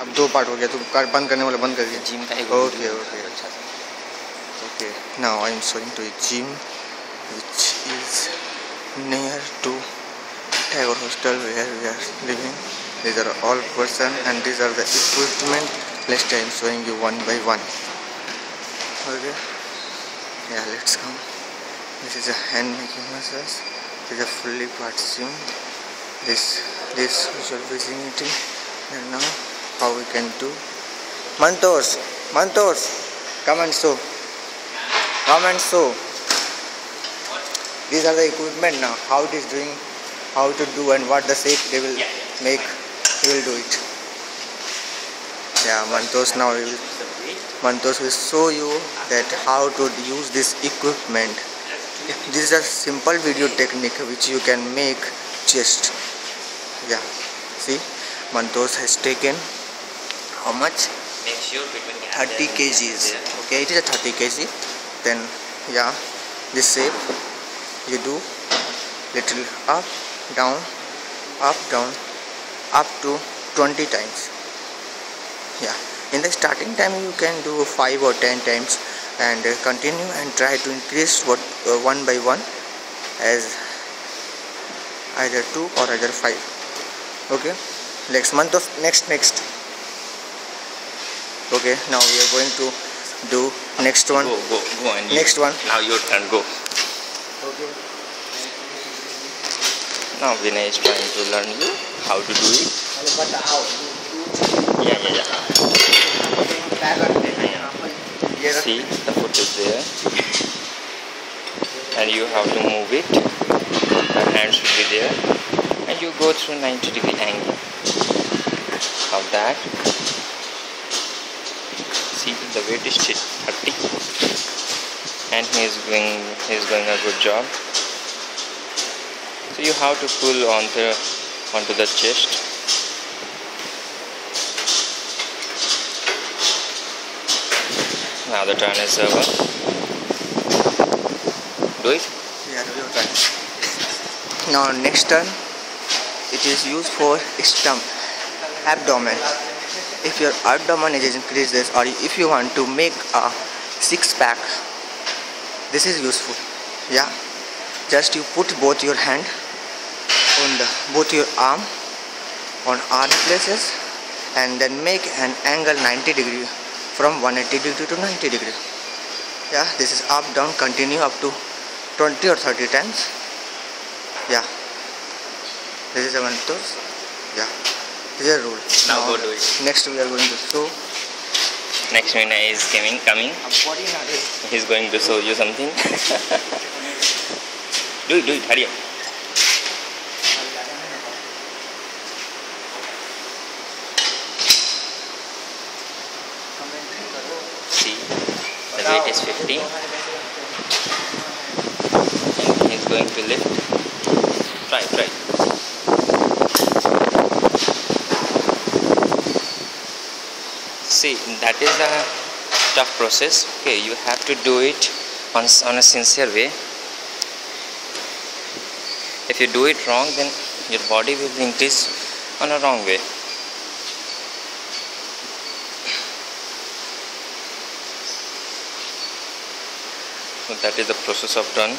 अब 2 पार्ट हो गया, तो बंद करने वाला बंद कर दिया। जिम का एक ओके ओके अच्छा सा। Okay, now I am showing to a gym which is near to Tagore Hostel where we are living. These are all person and these are the equipment. Next I am showing you one by one. Okay, yeah, let's come. This is a hand making massage. This is a fully part gym. This visual visibility. And now how we can do. Mantos, come and show. Come and show. These are the equipment now. How it is doing, how to do, and what the shape they will make. He will do it. Yeah, Mantos now Mantos will show you that how to use this equipment. This is a simple video technique which you can make chest. Yeah, see, Mantos has taken how much? Make sure between 30 kgs. Okay, it is a 30 kg. Then yeah, this shape you do little up down up to 20 times. Yeah, in the starting time you can do 5 or 10 times and continue and try to increase one by one as either 2 or either 5. Okay, next month of next. Okay, now we are going to do next one. Go and next one. Now your turn, go. Okay. Now Vinay is trying to learn you how to do it. Yeah. See, the foot is there. And you have to move it. Your hand should be there. And you go through 90-degree angle. Of that. See, the weight is 30. And he is doing a good job. So you have to pull onto the chest. Now the turn is over. Do it. Yeah, do your turn. Now next turn, it is used for stump, abdomen. If your abdomen is increased this, or if you want to make a 6-pack, this is useful. Yeah, just you put both your hand on both your arm on arm places and then make an angle 90 degree from 180 degree to 90 degree. Yeah, this is up down, continue up to 20 or 30 times. Yeah, this is a one toes. Yeah, this is a rule. Now go do it. Next we are going to show. Next Vinay is coming. He's going to show you something. Do it, hurry up. See, the weight is 50. And he's going to lift. Try. See, that is a tough process. Okay, you have to do it on a sincere way. If you do it wrong, then your body will increase on a wrong way. So that is the process of done.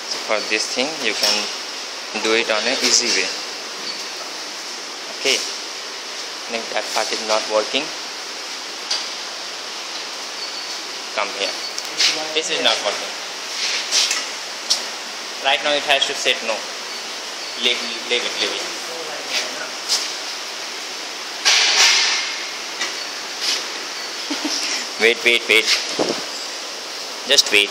So for this thing, you can do it on an easy way. Okay. I think that part is not working. Come here. This is not working. Right now it has to set no. Leave it. Wait. Just wait.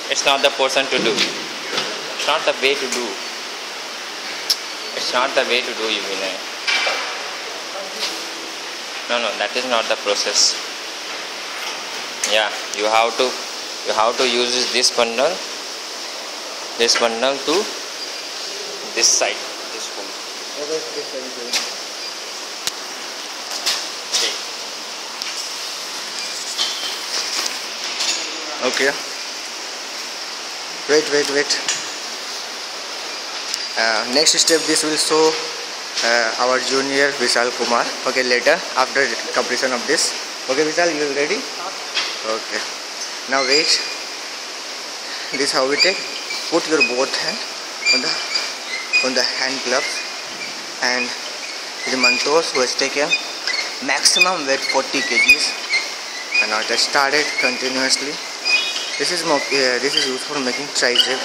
It's not the person to do. It's not the way to do. It's not the way to do, Vinay. No, that is not the process. Yeah, you have to use this bundle to this side, this hole. Okay. Wait. Next step, this will show our junior Vishal Kumar. Okay, later after completion of this. Okay, Vishal, you ready? Okay. Now wait. This how we take. Put your both hand on the hand gloves, and the Mantosh who has taken maximum weight 40 kgs, and now just started continuously. This is used for making tricep.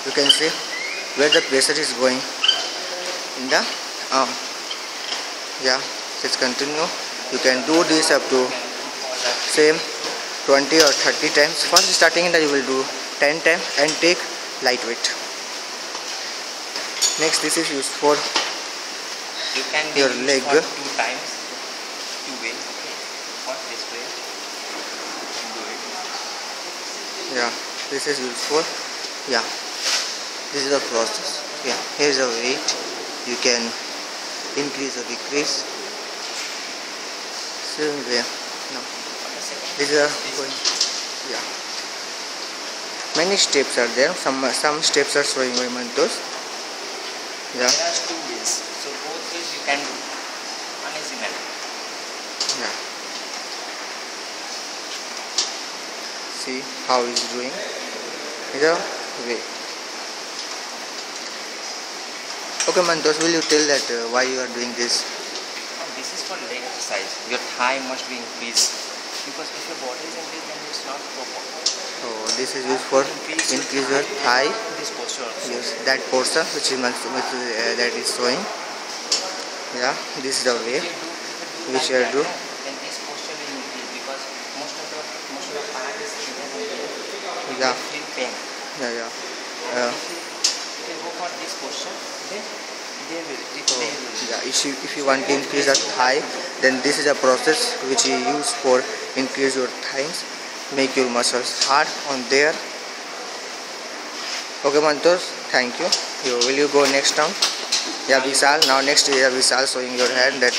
You can see where the pressure is going in the arm. Yeah, let's continue. You can do this up to same 20 or 30 times. First starting in that you will do 10 times and take lightweight. Next, this is used for you can your leg. For 2 times, 2 ways. Okay. What this way? Do it. Yeah, this is used for, yeah, this is the process. Yeah, here is a weight. You can increase or decrease. Same way. No. This is a going. Yeah. Many steps are there. Some steps are showing by Mantosh. Yeah. There are 2 ways. So both ways you can do. One is in hand. Yeah. See how he's doing. Is a way. Okay, Mantosh, will you tell that why you are doing this? This is for leg exercise. Your thigh must be increased, because if your body is increased, then it's not proper. So this is used for increase your thigh. This posture also. Yes, that portion which is that is showing. Yeah, this is the way we shall do. Then this posture will increase, because most of the part is hidden. Yeah. You feel pain. Yeah. If you go for this posture, then they will. Yeah, if you want to increase your thigh, then this is a process which you use for increase your thighs, make your muscles hard on there. Okay, Mantosh, thank you. Will you go next round? Yeah, Vishal. Now next is Vishal showing your hand that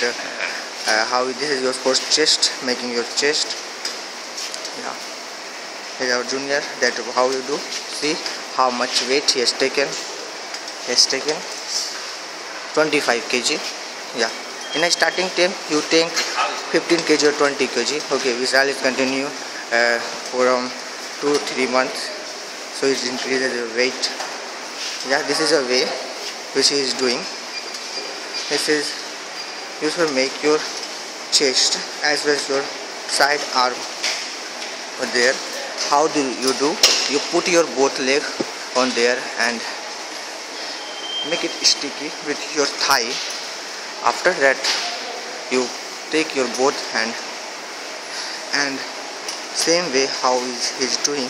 how this is your first chest, making your chest. Yeah, here's our junior. That how you do. See how much weight he has taken. He has taken 25 kg. Yeah. In a starting time, you take 15 kg or 20 kg. Okay, Vishal is continue from 2-3 months. So it increases your weight. Yeah, this is a way which he is doing. This is used to make your chest as well as your side arm over there. How do? You put your both leg on there and make it sticky with your thigh. After that, you take your both hand and same way how he's doing,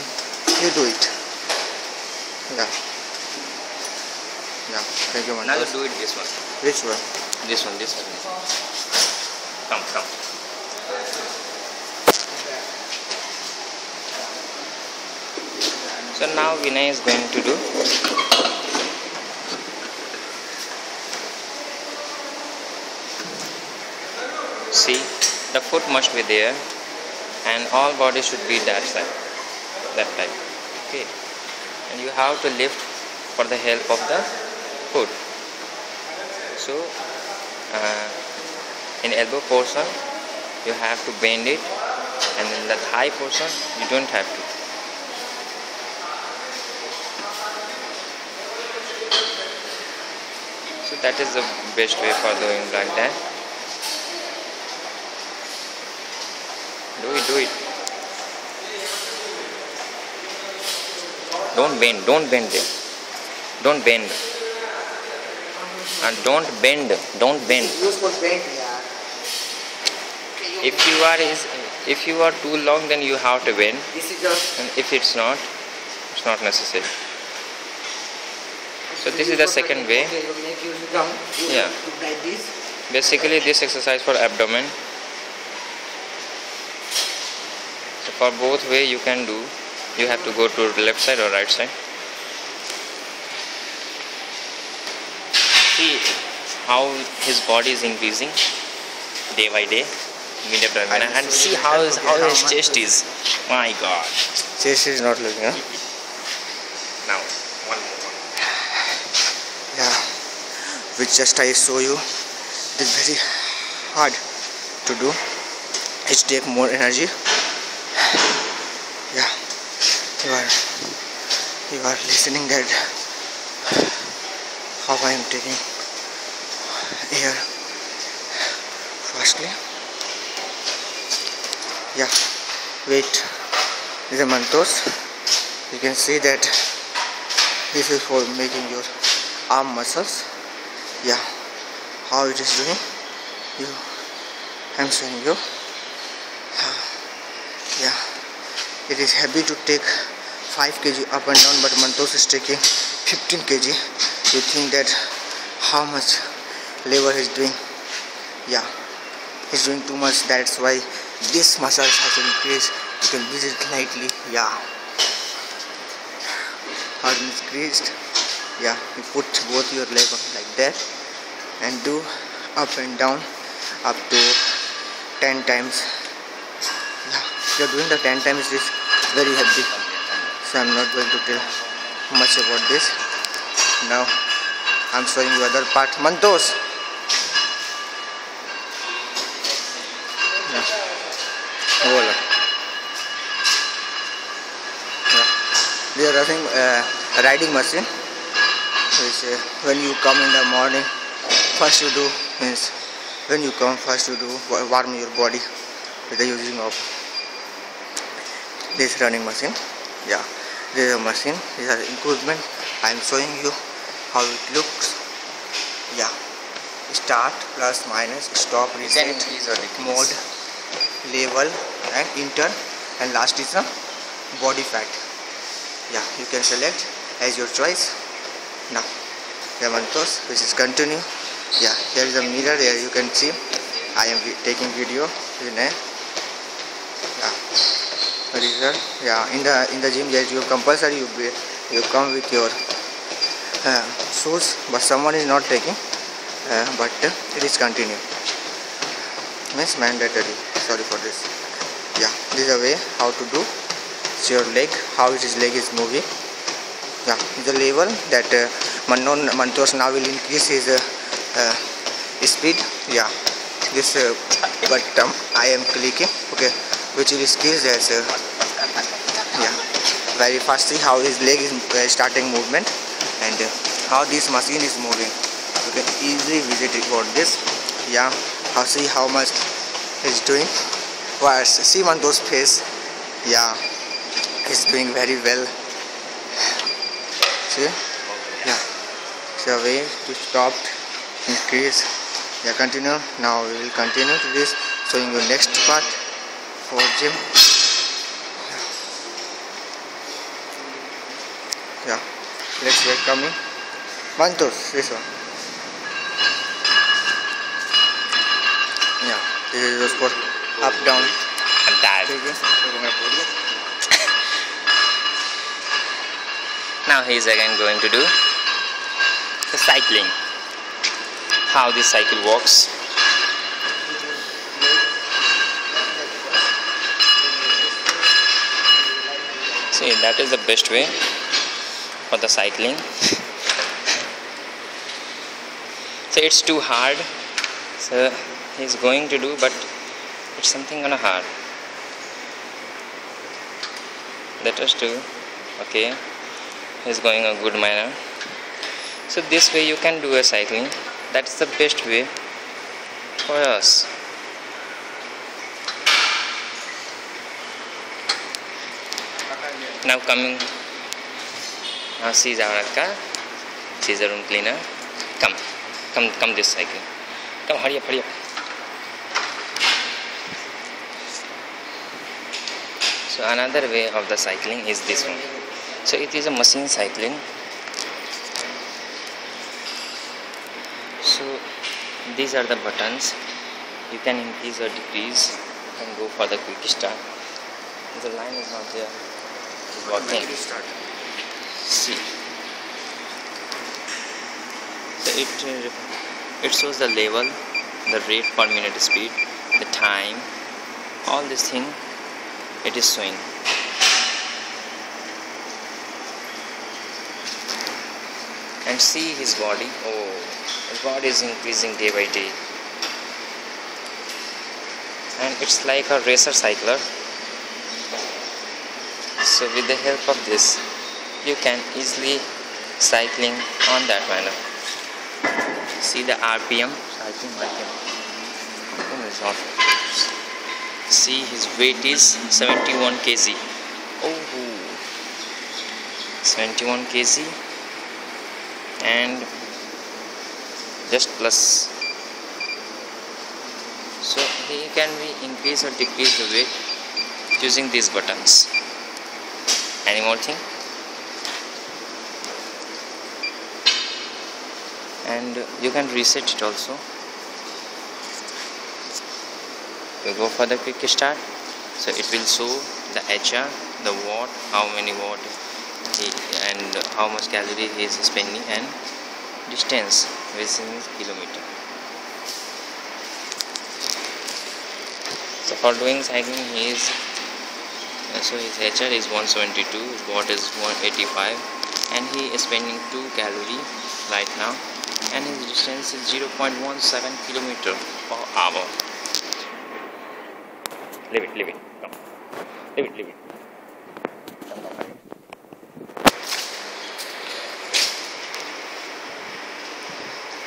you do it. Yeah. Thank you, Mantosh. Now you do it this one. Which one? This one. Come. So now Vinay is going to do. See, the foot must be there, and all body should be that side, that type. Okay, and you have to lift for the help of the foot. So in elbow portion you have to bend it, and in the thigh portion you don't have to. So that is the best way for doing like that. Do it. Don't bend there. Don't bend. And don't bend. Use for bend, yeah. If you are too long, then you have to bend. This is just. And if it's not necessary. So this is the second way. Okay, you make you sit down. Yeah. Like this. Basically, this exercise for abdomen. So for both way you can do. You have to go to the left side or right side. See how his body is increasing day by day. And see how his chest is. My God. Chest is not looking, huh? Now, one more. Yeah. which just I show you. It is very hard to do. It take more energy. Yeah, you are listening that how I am taking air fastly. Yeah, wait. This is Mantos. You can see that this is for making your arm muscles. Yeah, how it is doing. I'm showing you. Yeah, it is heavy to take 5 kg up and down, but Mantos is taking 15 kg. You think that how much labor he's doing? Yeah, he's doing too much. That's why this muscle has increased. You can visit lightly. Yeah, how it increased. Yeah, you put both your leg like that and do up and down up to 10 times. Yeah, if you're doing the 10 times, it is very heavy. So I'm not going to tell much about this. Now I'm showing you other part. Mantos. Yeah. Voila. Yeah. We are running a riding machine. Which when you come in the morning, first you do means when you come first you do warm your body with the using of this running machine. Yeah, this is a machine. This is equipment. I am showing you how it looks. Yeah, start, plus, minus, stop, reset, mode, level, and enter, and last is the body fat. Yeah, you can select as your choice. Now the Mantos, which is continue. Yeah, here is a mirror. There you can see I am taking video. Yeah, result. Yeah, in the gym, yes, you compulsory you come with your shoes, but someone is not taking, but it is continue. Means mandatory. Sorry for this. Yeah, this is a way how to do. It's your leg, how his leg is moving. Yeah, the level that Mantos now will increase his speed. Yeah, this button I am clicking. Okay, which will increase as yeah, very fast. See how his leg is starting movement and how this machine is moving. You can easily visit it for this. Yeah, see how much he's doing. Wow, see Mantos' face. Yeah, he's doing very well. See? Yeah, it's a way to stop, increase. Yeah, continue. Now we will continue to this, showing you next part for gym. Yeah, let's get coming. Mantos, this one. Yeah, this is the spot. Up, down. I'm tired. Now he is again going to do the cycling. How this cycle works. See, that is the best way for the cycling. So it's too hard. So he's going to do, but it's something kind of hard. Let us do. Okay. He's going a good manner. So this way you can do a cycling. That's the best way for us. Now coming. Now see Zavaraka. She's a room cleaner. Come this cycle. Come, hurry up. So another way of the cycling is this one. So it is a machine cycling. So these are the buttons. You can increase or decrease. You can go for the quick start. The line is not there. It's working. See. So it shows the level, the rate per minute speed, the time, all this thing it is showing. and see his body. Oh, his body is increasing day by day, and it's like a racer cycler. So with the help of this, you can easily cycling on that manner. See the RPM, cycling RPM. See his weight is 71 kg. Oh, 71 kg, and just plus. So he can be increase or decrease the weight using these buttons. Any more thing? And you can reset it also. You go for the quick start, so it will show the HR, the watt, how many watt and how much calorie he is spending, and distance within kilometer. So for doing cycling, he is so his HR is 172, his watt is 185, and he is spending 2 calorie right now, and his distance is 0.17 kilometer per hour. Leave it, come, leave it.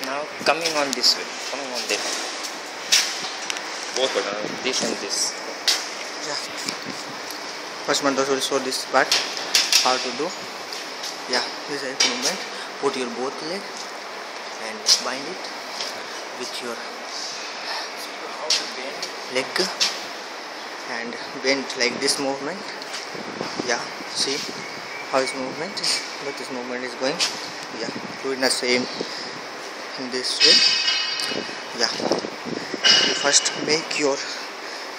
Now coming on this way, coming on this, both buttons, this and this. Yeah. First Mantosh will show this part, how to do. Yeah, this is a movement. Put your both leg and bind it with your leg and bend like this movement. Yeah, see how his movement is, but this movement is going. Yeah, do it the same in this way. Yeah, you first make your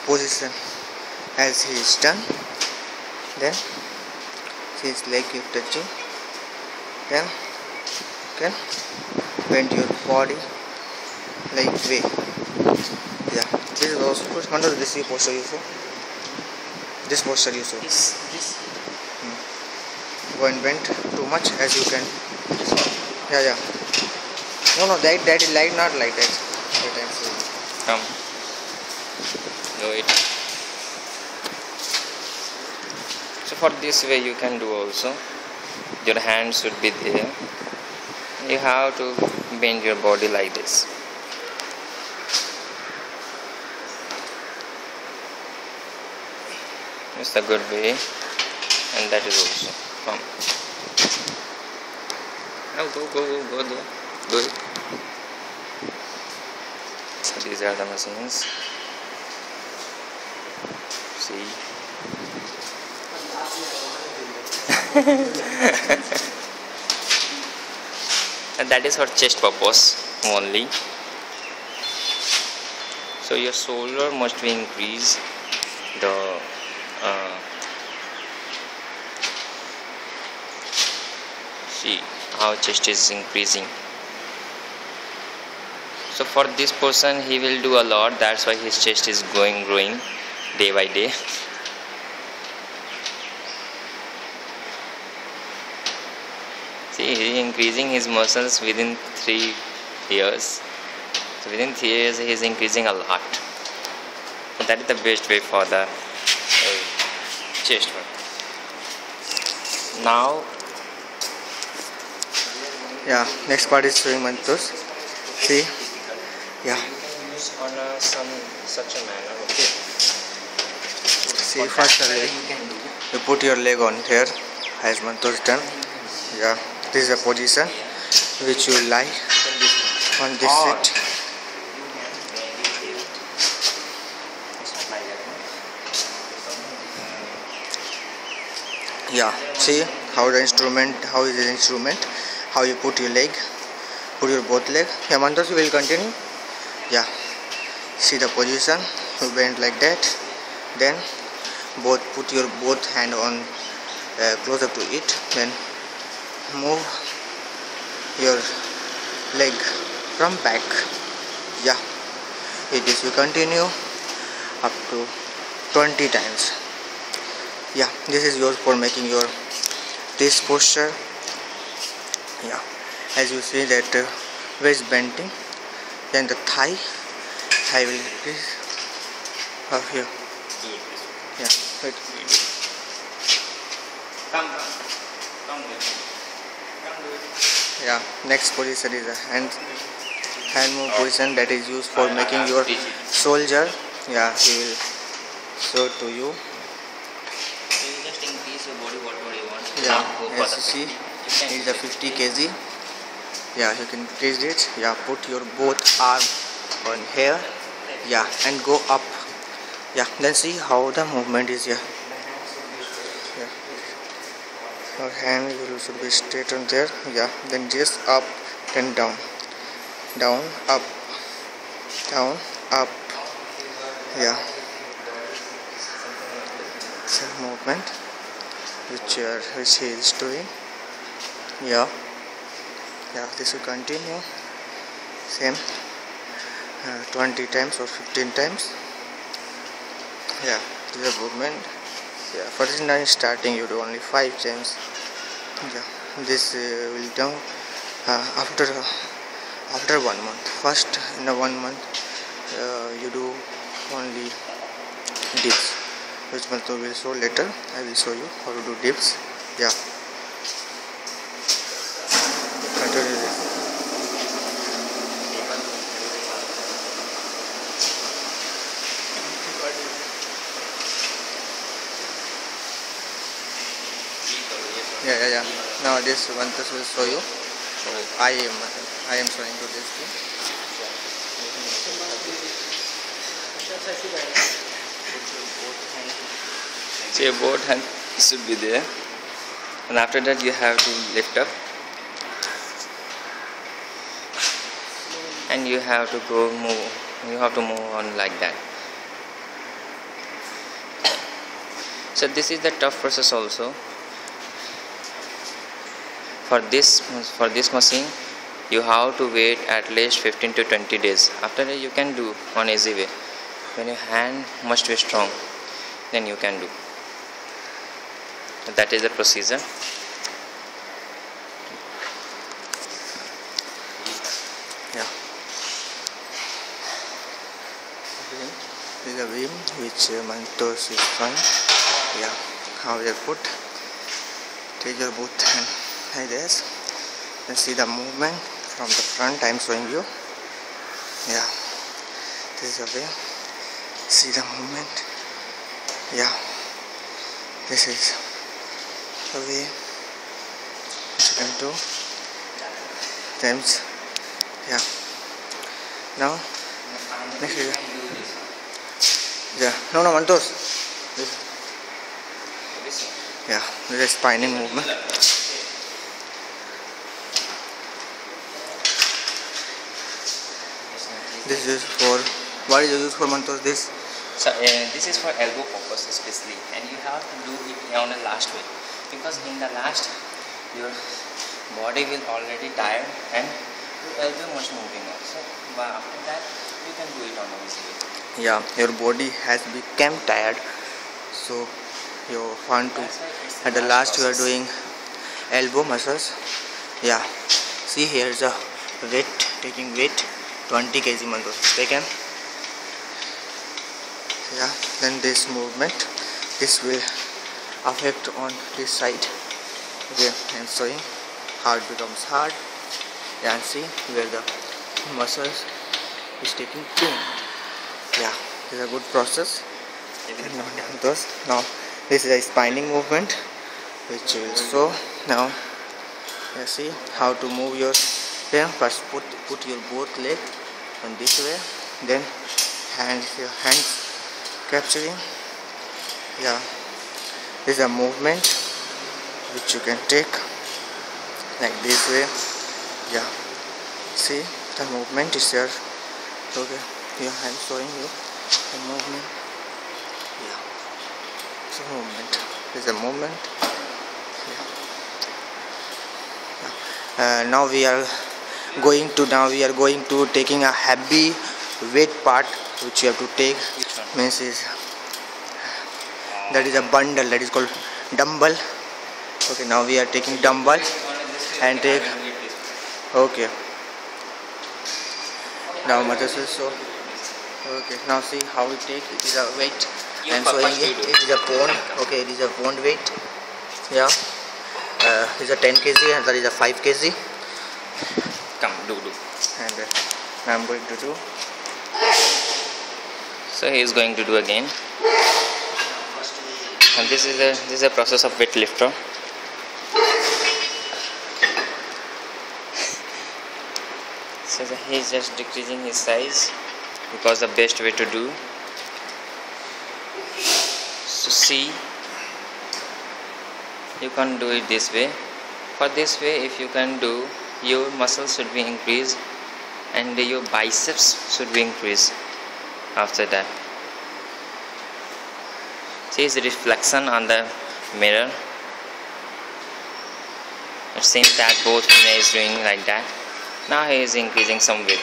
position as he is done, then see his leg is touching, then you can bend your body like way. Yeah, this is also one of this posture you show. This posture you show. This. Go and bend too much as you can. Yeah. No, that is like not like that. Come. Do it. So for this way you can do also. Your hands should be there. You have to bend your body like this. It's a good way, and that is also. Come. Now go do it. So these are the machines. See. And that is for chest purpose only. So your shoulder must be increased. See how chest is increasing. So for this person, he will do a lot. That's why his chest is growing day by day. See, he is increasing his muscles within 3 years. So within 3 years, he is increasing a lot. So that is the best way for the chest work. Now, yeah, next part is showing Mantosh. See, yeah. On such a manner, okay. See, first you put your leg on here, as Mantosh done. Yeah, this is a position which you lie on this seat. Yeah, see how is the instrument, how you put your leg, put your both leg. Yeah, Mantosh, you will continue. Yeah, see the position, you bend like that, then put your both hand on closer to it, then move your leg from back. Yeah, it is you continue up to 20 times. Yeah, this is yours for making your this posture. Yeah, as you see that waist bending, then the thigh will increase up here. Yeah, wait. Come Yeah, next position is a hand move position that is used for making your soldier. Yeah, he will show to you. So you just increase your body whatever you want. Yeah, Go for as you see, it is a 50 kg. Yeah, you can increase it. Yeah, put your both arm on here. Yeah, and go up. Yeah, then see how the movement is here. Yeah, your hand should be straight on there. Yeah, then just up, then down, down, up, down, up. Yeah, it's a movement which he is doing. Yeah, this will continue same 20 times or 15 times. Yeah, this is a movement. Yeah, for this now starting you do only 5 times. Yeah, this will done after 1 month. First in a 1 month you do only dips, which method will show later. I will show you how to do dips. Yeah, continue this. Yeah. Now this one will show you. So I am showing you this thing. So your both hands should be there, and after that you have to lift up, and you have to move. You have to move on like that. So this is the tough process also. For this machine, you have to wait at least 15 to 20 days. After that, you can do on easy way. When your hand must be strong, then you can do. That is the procedure. Yeah. This is a beam which Mantosh is fine. Yeah. How they put. Take your both hand like this. And see the movement from the front. I am showing you. Yeah. This is a way. See the movement. Yeah. This is the way which you can do. Times. Yeah. Now next is no Mantosh. Yeah, this is spinning movement. This is for what is used for Mantosh? This. So this is for elbow purpose especially, and you have to do it on the last way, because in the last your body will already tired and your elbow must moving also. But after that you can do it on the easy way. Yeah, your body has become tired, so you want to at the last you are doing elbow muscles. Yeah, see here is a weight, taking weight 20 kg Mantosh taken. Yeah, then this movement, this will affect on this side. Okay, I am showing how it becomes hard. Yeah, and see where the muscles is taking pain. Yeah, this is a good process. Now this is a spinning movement which will show. Now you see how to move your leg. First put your both leg on this way, then your hands capturing. Yeah, this is a movement which you can take like this way. Yeah, see the movement is here. Okay, your hand showing you the movement. Yeah, it's a movement. This is a movement. Yeah. Now we are going to taking a heavy weight part which you have to take. Means is that is a bundle that is called dumbbell. Okay, now we are taking dumbbell and take Okay. Now Matas will show. Okay. Now see how we take. It is a weight. You And first showing you it. do. It is a pound. Okay. It is a pound weight. Yeah. It is a 10 kg and that is a 5 kg. Come, do. And now I'm going to do. So he is going to do again. And this is a process of weight lifter. So he is just decreasing his size because the best way to do. So see, you can do it this way. For this way, if you can do, your muscles should be increased and your biceps should be increased after that. See his reflection on the mirror. It seems that both men is doing like that. Now he is increasing some weight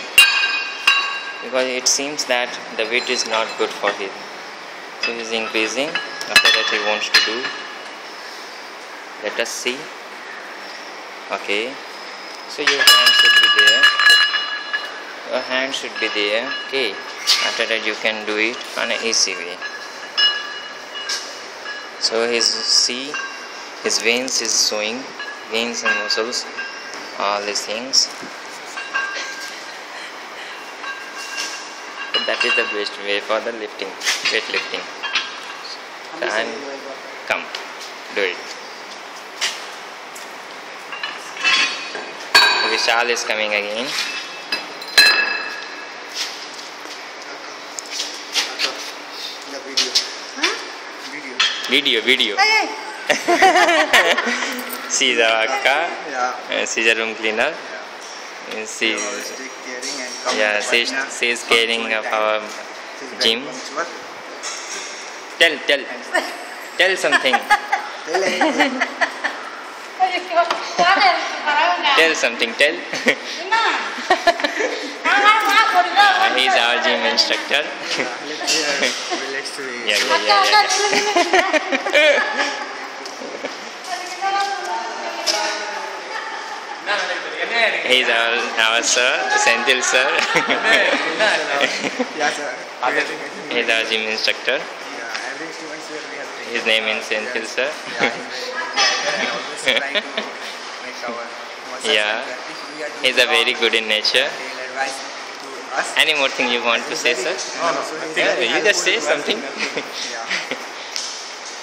because it seems that the weight is not good for him. So he is increasing. After that he wants to do. Let us see. Okay. So your hand should be there. Your hand should be there. Okay. After that you can do it on an easy way. So his veins is showing, veins and muscles, all these things. But that is the best way for the lifting, weight lifting. And come, do it. Vishal is coming again. Video. She is our akka. Yeah. She is a room cleaner. Yeah. And she is Caring caring of our gym. Tell something. Tell something. He is our gym instructor. Yeah. He is our sir, Senthil sir. He is our gym instructor. His name is Senthil sir. Yeah, he is a very good in nature. Any more thing you want to say, sir? Yeah, you just say something.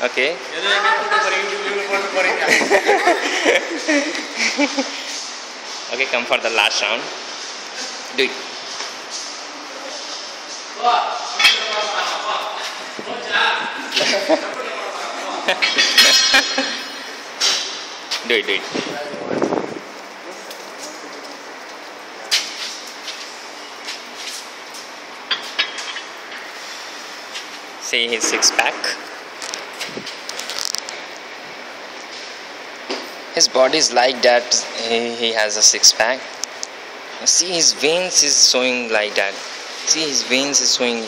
Okay. Okay, come for the last round. Do it. Do it. See his six pack. His body is like that. He has a six pack. See his veins is showing like that. See his veins is showing.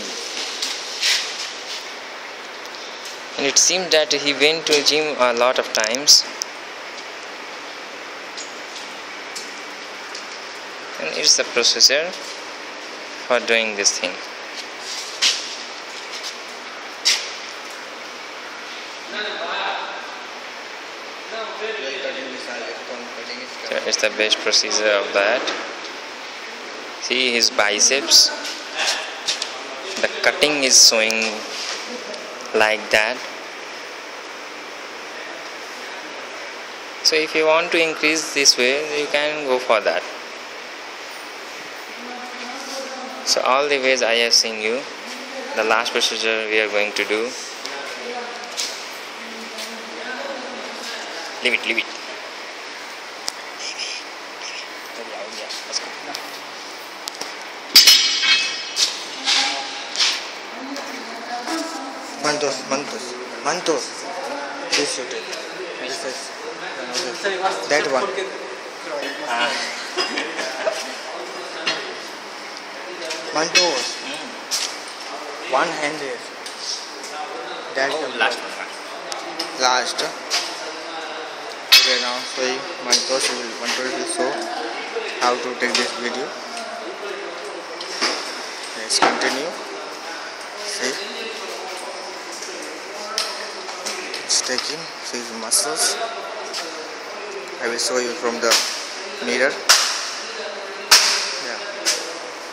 And it seemed that he went to a gym a lot of times. And it's the procedure for doing this thing. So it's the best procedure of that. See his biceps. The cutting is showing like that. So if you want to increase this way, you can go for that. So all the ways I have seen you. The last procedure we are going to do. Leave it. Let's go. Mantos. This should it. This is that one. Mantos. One hand is. That's the Last one. last. Okay, now so Mantos will show. how to take this video. Let's continue. See, it's taking these muscles. I will show you from the mirror. Yeah,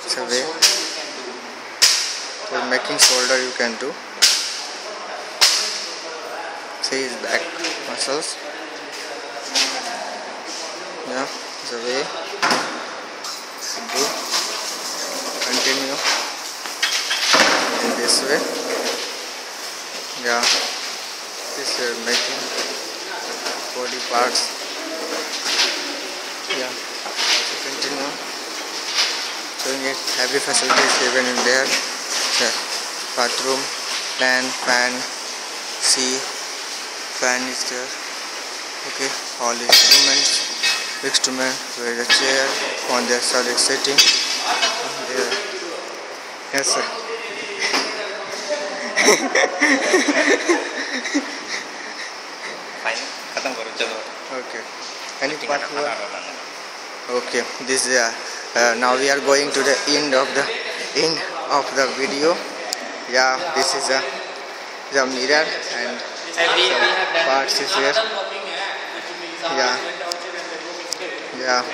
it's a way for making shoulder you can do. See his back muscles. Yeah, it's a way to do. Continue in this way. Yeah, this is making body parts. Yeah, so continue doing it. Every facility is given in there. Yeah. Bathroom, fan, see, fan is there. Okay, all instruments. Instrument, where is the chair? On their side is sitting. There. Yes, sir. Okay. Any part here? Okay. This now we are going to the end of the video. Yeah, this is the mirror and some parts is here. Yeah.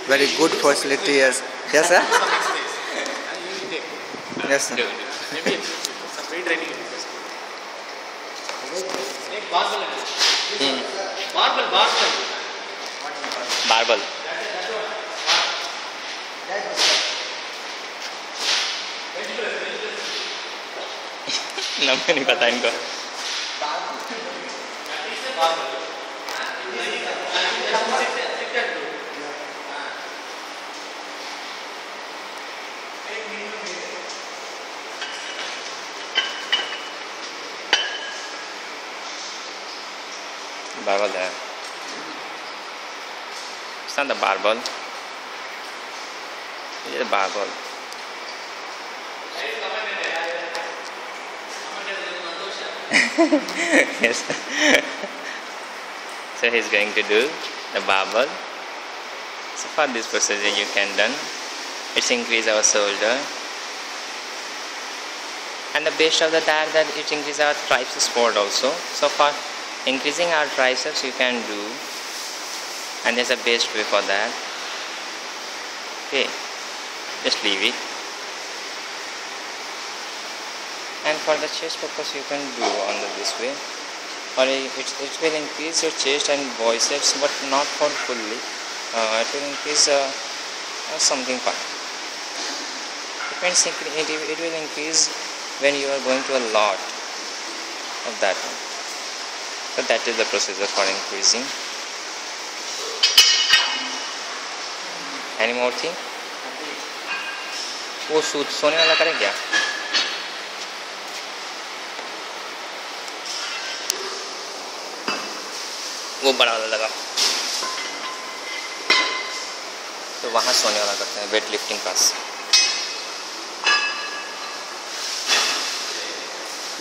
Very good facility. Yes, sir. Yes, sir. Barbell. नाम नहीं पता इनको. Barbell there. It's not the barbell. It is a barbell. Yes. So he's going to do the barbell. So for this procedure you can done. It's increase our shoulder. And the best of the that it increase our triceps support also. So for increasing our triceps you can do, and there's a best way for that. Okay, just leave it. And for the chest purpose you can do on this way, or it will increase your chest and biceps, but not for fully. It will increase something part. It will increase when you are going to a lot of that one. So that is the procedure for increasing. Any more thing? वो सोने वाला करें क्या? वो बड़ा वाला लगा. तो वहाँ सोने वाला करते हैं weight lifting pass.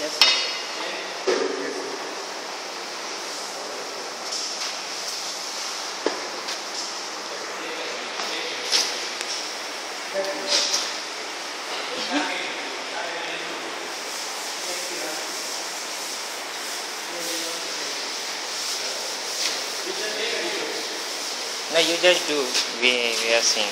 Yes, sir. No, you just do. We are seeing.